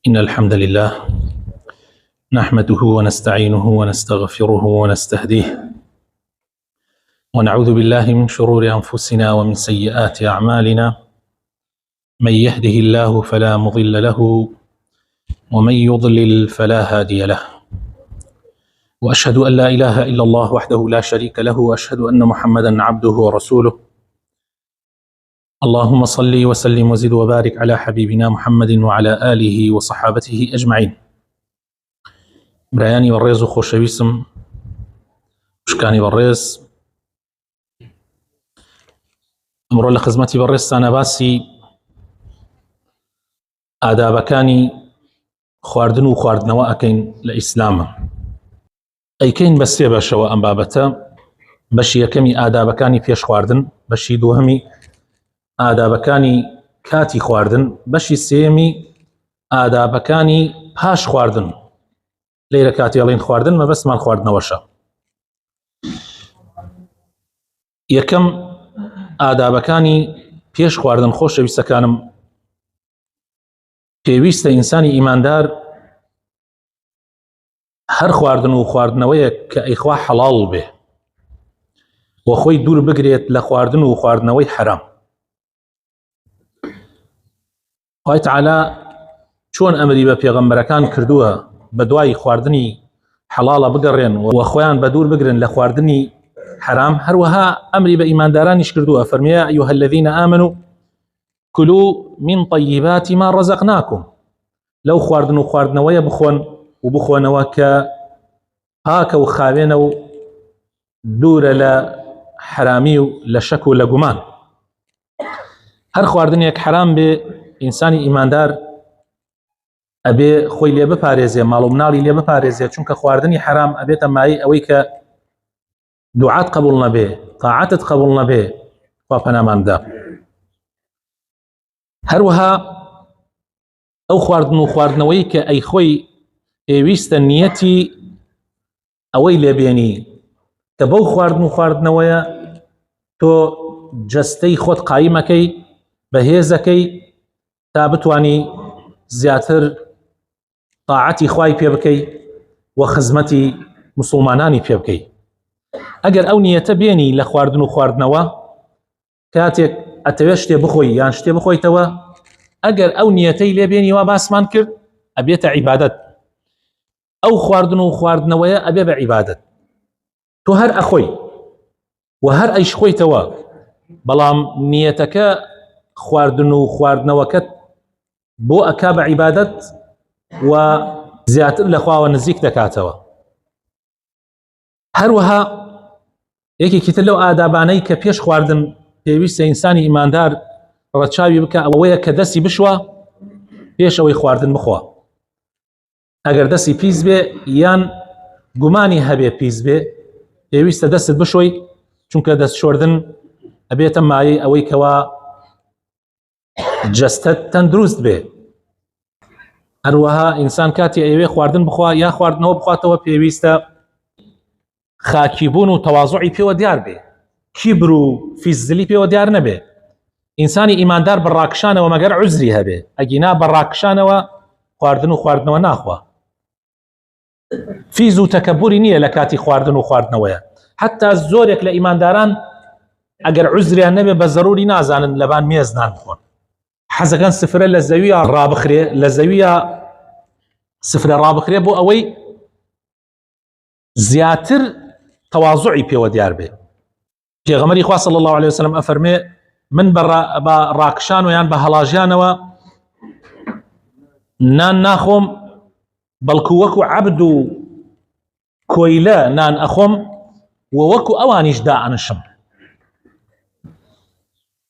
إن الحمد لله نحمده ونستعينه ونستغفره ونستهديه ونعوذ بالله من شرور أنفسنا ومن سيئات أعمالنا. من يهده الله فلا مضل له ومن يضلل فلا هادي له، وأشهد أن لا إله إلا الله وحده لا شريك له، وأشهد أن محمدا عبده ورسوله. اللهم صل وسلم وزد وبارك على حبيبنا محمد وعلى آله وصحابته أجمعين. برایانی بەڕێز و خۆشەویستم، شکانی بەڕێز، ئەمڕۆ لە خزمەتی بەڕێزتانە باسی ئادابەکانی خواردن و خواردنەوە ئەکەین لە ئیسلامە. ئەیکەین بە سێ بەشەوە ئەم بابەتە: بەشی یەکەمی ئادابەکانی پێش خواردن، بەشی دووهەمی ئادابەکانی کاتی خواردن، بەشی سێمی ئادابەکانی پاش خواردن. لێرە کاتی ئەڵێن خواردن مەبەستمان خواردنەوەشە. یەکەم ئادابەکانی پێش خواردن، خۆشەویستەکانم، پێویستە ئینسانی ئیماندار هەر خواردن و خواردنەوەیە کە ئەیخوا حەڵاڵ بێ و خۆی دوور بگرێت لە خواردن و خواردنەوەی حەرام. خوای تەعالا چۆن ئەمری بە پێغەمبەرەکان کردووە بە دوای خواردنی حەڵاڵە بگەڕێن و خۆیان بە دوور بگرن لە خواردنی حرام، هەروەها ئەمری بە ئیماندارانیش کردووە. فەرمێ ئەیها الذین آمنوا كلوا من طیبات ما رزقناکم. لەو خواردن و خواردنەوەیە بخۆن و بخۆنەوە کە پاکە و خاوێنە و دوورە لە حرامی و لە شەک و لە گومان. هەر خواردنێک حرام بێ ئینسانی ئیماندار ئەبێ خۆی لێ بپارێزێ، ماڵ و مناڵی لێ بپارێزێ، چونکە خواردنی حرام ئەبێتە مای ئەوەی کە دوعات قبول نەبێ، طاعەتت قبول نەبێ، خوا پەناماندا. هەروەها ئەو خواردن و خواردنەوەی کە ئەی خۆی پێویستە نیەتی ئەوەی لێبێنی کە بەو خواردن و خواردنەوەیە تۆ جەستەی خۆت قایمەکەی، بەهێزەکەی، تا بتوانی زیاتر طاعەتی خوای پێ بکەی و خزمەتی مسلمانانی پێ بکەی. ئەگەر ئەو نیەتە بێنی لە خواردن و خواردنەوە، کاتێک ئەتەوێت شتێ بخۆی یان شتێ بخۆیتەوە، ئەگەر ئەو نیەتەی لێ بێنی وا باسمان کرد، ئەبێتە عیبادەت. ئەو خواردن و خواردنەوەیە ئەبێ بە عیبادەت. تۆ هەر ئەخۆی و هەر ئەیش خۆیتەوە، بەڵام نیەتەکە خواردن و خواردنەوەکەت بۆ ئەکا بە عیبادەت و زیاتر لە خواوە نزیک دەکاتەوە. هەروەها یەکێکی تر لەو ئادابانەی کە پێش خواردن پێویستە ئینسانی ئیماندار ڕەچاوی بکە ئەوەیە کە دەستی بشوە پێش ئەوەی خواردن بخوا. ئەگەر دەستی پیس بێ یان گومانی هەبێ پیس بێ، پێویستە دەستت بشۆی، چونکە دەست شۆردن ئەبێتە مایەی ئەوەی کەوا جەستەت تەندروست بێ. هەروەها ئینسان کاتی ئەوێ خواردن بخوا یا خواردنەوە بخواتەوە، پێویستە خاکیبوون و تەواضوعی پێوە دیار بێ، کیبر و فیزلی پێوە دیار نەبێ. ئینسانی ئیماندار بەڕاکشانەوە مەگەر عوزری هەبێ، ئەگینا بەڕاکشانەوە خواردن و خواردنەوە ناخوا. فیز و تەکەبوری نییە لە کاتی خواردن و خواردنەوەیە. حتا زۆرێک لە ئیمانداران ئەگەر عوزریان نەبێ بە زەروری نازانن لەبان مێز نان بخۆن. حەزەکەن سفرە لە زەویە ڕابخرێ، لە زەویە سفرە ڕابخرێ بۆ ئەوەی زیاتر تەواضوعی پێوە دیار بێ. پێغەمبەری خوا صلی الله علیه وسلم ئەفەرمێ من بە ڕاکشان و یان بە هەڵاژیانەوە نان ناخۆم، بەڵکو وەکو عەبد و کۆیلە نان ئەخۆم و وەکو ئەوانیش دائەنشم.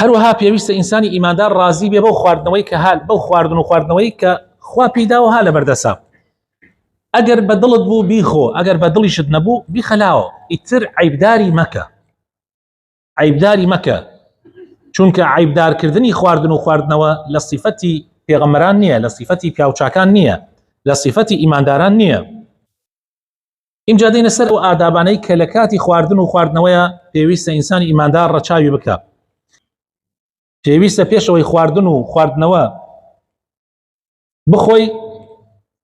هەروەها پێویستە ئینسانی ئیماندار ڕازی بێ بەو خواردنەوەی کە بەو خواردن و خواردنەوەی کە خوا پێیداوە ها لە بەردەسا. ئەگەر بە دڵت بوو بیخۆ، ئەگەر بە دڵیشت نەبوو بیخەلاوە، ئیتر عیبداری مەکە، عیبداری مەکە، چونکە عیبدارکردنی خواردن و خواردنەوە لە صیفەتی پێغەمبەران نییە، لە صیفەتی پیاوچاکان نییە، لە صیفەتی ئیمانداران نییە. اینجا دێنە سەر ئەو ئادابانەی کە لە کاتی خواردن و خواردنەوەیە پێویستە ئینسانی ئیماندار ڕەچاوی بکە. پێویستە پێشەوەی خواردن و خواردنەوە بخۆی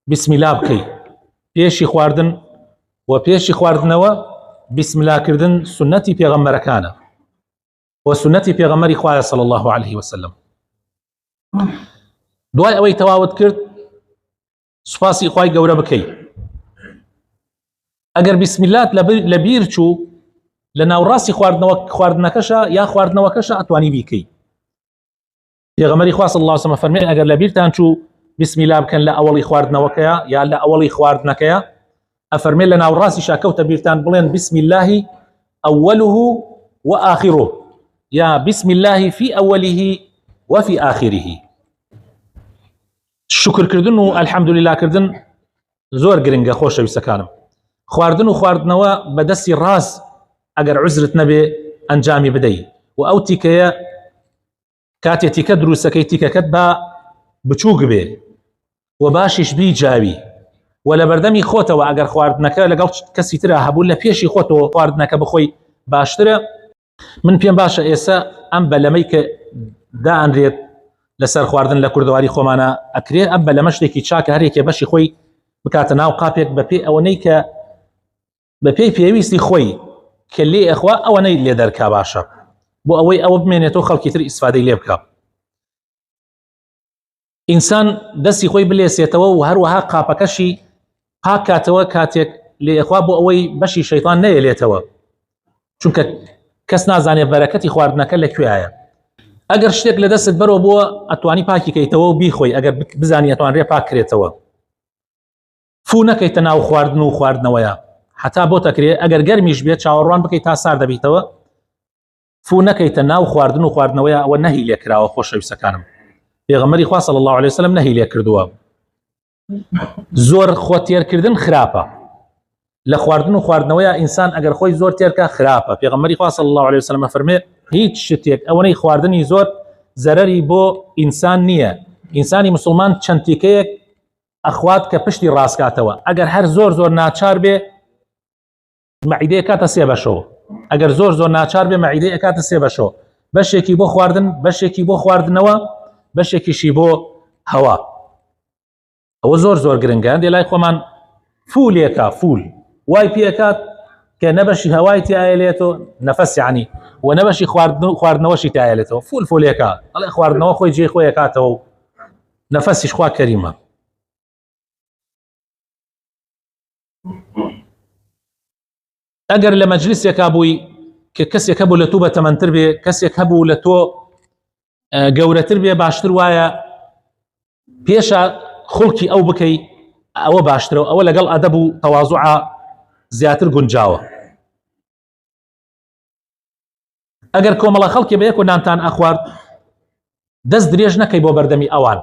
بسم الله بكي بيشي خواردن وبيشي خواردنوا بسم الله كردن سنتي بيغمر كان وسنتي بيغمر خواه صلى الله عليه وسلم. دوای ئەوەی تەواوت کرد سوپاسی خوای گەورە بکەی. ئەگەر بسمیلات لە بیر چوو لە ناوڕاستی خواردنەکەشە یا خواردنەوەکەشە ئەتوانی بیکەی. پێغەمبەری خوا صلی الله علیه و سلم فەرمێ ئەگەر لە بیرتان چوو بسمیلا بکەن لە ئەوڵی خواردنەوەکەیە یا لە ئەوڵی خواردنەکەیە، ئەفەرمێ لە ناوڕاستیشا کەوتە بیرتان بڵێن بسم الله أوله وآخره یا بسم الله في أوله وفي آخره. شکر کردن و الحەمدولله کردن زۆر گرنگە خۆشەویستەکانم. خواردن و خواردنەوە بەدەستی ڕاز ئەگەر عوزرت نەبێ ئەنجامی بدەی و ئەو تیکەیە کاتێ تیکە دروستەکەی تیکەکەت با بچووک بێ و باشیش بیجاوی و لە بەردەمی خۆتەوە ئەگەر خواردنەکە لەگەڵ کەسی ترە هەبوو لە پێشی خۆتەوە خواردنەکە بخۆی باشترە. من پێم باشە ئێستا ئەم بەلەمەی کە دائەنرێت لەسەر خواردن لە کوردەواری خۆمانە ئەکرێ ئەم بەلەمە شتێکی چاکە هەرێکێ بەشی خۆی بکاتە ناو قاپێک بەپێی ئەوەنەی کە بەپێی پێویستی خۆی کە لێ ئەخوا ئەوەنەی لێ دەرکا باشە بۆ ئەوەی ئەوە بمێنێتەوە خەڵکی تر ئیسفادەی لێ بکە. ئینسان دەستی خۆی بلێسێتەوە و هەروەها قاپەکەشی پاک کاتەوە کاتێک لێ ئەخوا بۆ ئەوەی بەشی شەیطان نەیەلێتەوە، چونکە کەس نازانێت بەرەکەتی خواردنەکە لەکوێیە. ئەگەر شتێک لە دەستت بەرەوە بووە ئەتوانی پاکی کەیتەوە و بیخۆی ئەگەر بزانی ئەتوانرێ پاک کرێتەوە. فو نەکەیتە ناو خواردن و خواردنەوەیە حتا بۆ تەکرێ ئەگەر گەرمیش بێت چاوەڕوان بکەیت تا سار دەبیتەوە. فو نەکەیتە ناو خواردن و خواردنەوەیە ئەوە نەهی لێکراوە خۆشەویستەکانم. پێغەمبەری خوا صلی الله علیه وسلم نەهی لێ کردووە. زۆر خۆ تێرکردن خراپە لە خواردن و خواردنەوەیە. ئینسان ئەگەر خۆی زۆر تێرکە خراپە. پێغەمبەری خوا صلی الله علیه وسلم فەرمێ هیچ شتێک ئەوەی خواردنی زۆر زەرەری بۆ ئینسان نییە. ئینسانی مسلمان چەند تیکەیەک ئەخوات کە پشتی ڕاستکاتەوە. ئەگەر هەر زۆر ناچار بێ مەعیدەیە کاتە سێ بەشەوە. ئەگەر زۆر ناچار بێ مەعیدەیە کاتە سێ بەشەوە، بەشێکی بۆ خواردن، بەشێکی بۆ خواردنەوە، بەشێکیشی بۆ هەوا. ئەوە زۆر گرنگە. هەندێ لای خۆمان فولێکە فول وای پێکات کە نەبەشی هەوای تایەلێتەوە نەفەس یعنی و نەبەشی خواردنەوەشی تایەلێتەوە. فولێکە ئەڵێ خواردنەوە خۆی جێ خۆی کاتەوە و نەفەسیش خوا کەریمە. ئەگەر لە مەجلیسێکا بووی کە کەسێک هەبوو لە توو بەتەمەنتر بێ، کەسێک هەبوو لە تۆ گەورەتر بێ، باشتر وایە پێشە خوڵکی ئەو بکەی ئەوە باشترەوە. ئەوە لەگەڵ ئەدەب و تەواضوع زیاتر گونجاوە. ئەگەر کۆمەڵە خەڵکی بە یەک و نانتان ئەخوارد دەست درێژ نەکەی بۆ بەردەمی ئەوان،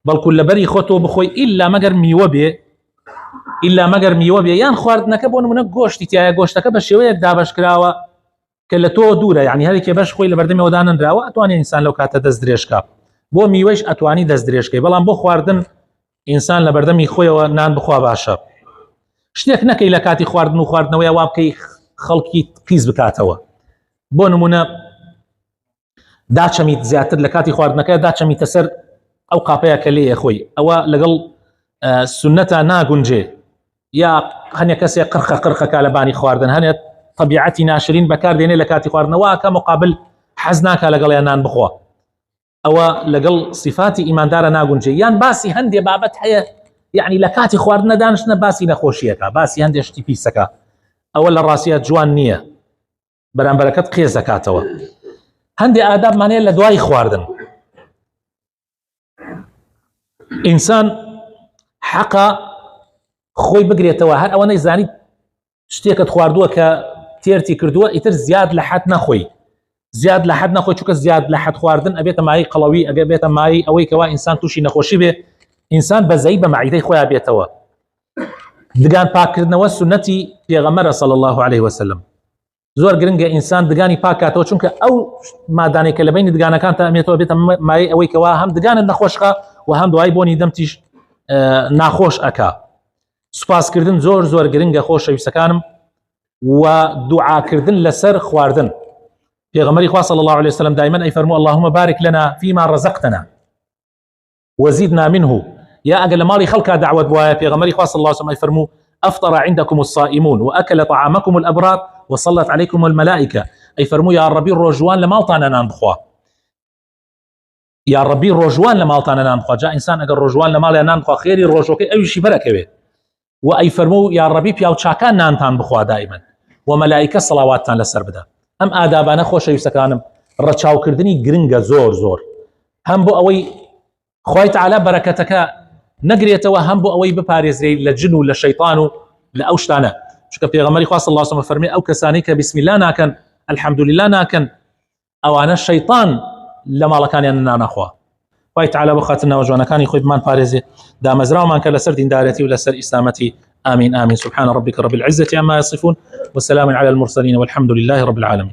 بەڵکو لەبەری خۆتۆ بخۆی ئیلا مەگەر میوە بێ، ئیلا مەگەر میوە بێ یان خواردنەکە بۆ نمونە گۆشتی تایە، گۆشتەکە بە شێوەیەک دابەش کراوە کە لە تۆ دوورە، یعنی هەرێکێ بەش خۆی لە بەردەمیەوە دانەنراوە ئەتوانێت ئینسان لەو کاتە دەست درێژکە. بۆ میوەیش ئەتوانی دەست درێژکەی، بەڵام بۆ خواردن ئینسان لە بەردەمی خۆیەوە نان بخوا باشە. شتێک نەکەی لە کاتی خواردن و خواردنەوەی وا بکەی خەڵکی قیز بکاتەوە. بۆ نمونە داچەمیت زیاتر لە کاتی خواردنەکە داچەمیتە سەر ئەو قاپەیە کە لێیە خۆی، ئەوە لەگەڵ سنەتە ناگونجێ. یا هەنێک کەسێک قرخەکە لە بانی خواردن، هەنێت طبیعەتی ناشرین بەکاردێنێ لە کاتی خواردنەوە کە مقابل حەز ناکە لەگەڵیان نان بخوا، ئەوە لەگەڵ صفاتی ئیماندارە ناگونجێ. یان باسی هەندێ بابەت هەیە، یعنی لە کاتی خواردنە دانشتنە باسی نەخۆشیەکە، باسی هەندێ شتی پیسەکە، ئەوە لە ڕاستیە جوان نییە، بەرامبەرەکەت قێز دەکاتەوە. هەندێ ئادابمانەیە لە دوای خواردن. ئینسان حەقە خۆی بگرێتەوە، هەر ئەوە نەیزانیت شتێکت خواردووە کە تێرتی کردووە ئیتر زیاد لە حەد نەخۆی، زیاد لە حەد نەخۆی، چونکە زیاد لە حەد خواردن ئەبێتە مای قەڵەوی، ئەگەر بێتە مای ئەوەی کەوا ئینسان تووشی نەخۆشی بێ، ئینسان بەزەی بە مەعیدەی خۆیان بێتەوە. دگان پاکردنەوە سنەتی پێغەمبەرە صلی الله علیه وسلم. زۆر گرنگە ئینسان دگانی پاکاتەوە، چونکە ئەو مادانێک کە لە بینی دگانەکان تا ئەمێتەوە بێتە مای ئەوەی کەوا هەم دگانت نەخۆشخە و هەم دوای بۆنی دەمتیش ناخۆش ئەکا. سوپاسکردن زۆر گرنگە خۆشەویستەکانم، و دوعاکردن لەسەر خواردن. پێغەمبەری خوا صلی الله علیه وسلم دائما ئەیفەرموو اللهم بارك لنا فيما رزقتنا وزدنا منه، يا أجل مالي خلقها دعوة بوايا في غمري خاص الله سبحانه يفرموا أفطر عندكم الصائمون وأكل طعامكم الأبرار وصلت عليكم الملائكة. أي فرموا يا ربي الرجوان لما طانا نان بخوا، يا ربي الرجوان لما طانا نان بخوا. جاء إنسان أجل رجوان لما نان بخوا خيري الرجوكي أي شيء بركة. وأي فرموا يا ربي بياو تشاكان نانتان بخوا دائما وملائكة صلواتان لسر بدا. أم آدابانا خوش يسكانم رچاو كردني گرنگا زور هم بو أوي خوي تعالى بركتك نقريتوا هم بو أوي بباريزي لجن ولا شيطان لأوشتانا. شكا في غمري خاص الله سبحانه فرمي أو كسانيك بسم الله ناكن الحمد لله ناكن أو أنا الشيطان لما لكان أننا نخوا. خوي تعالى بخاتنا وجوانا كان يخوي بمان باريزي دا مزراو مان كلا سر دين دارتي ولا سر إسلامتي. آمين آمين. سبحان ربك رب العزة عما يصفون والسلام على المرسلين والحمد لله رب العالمين.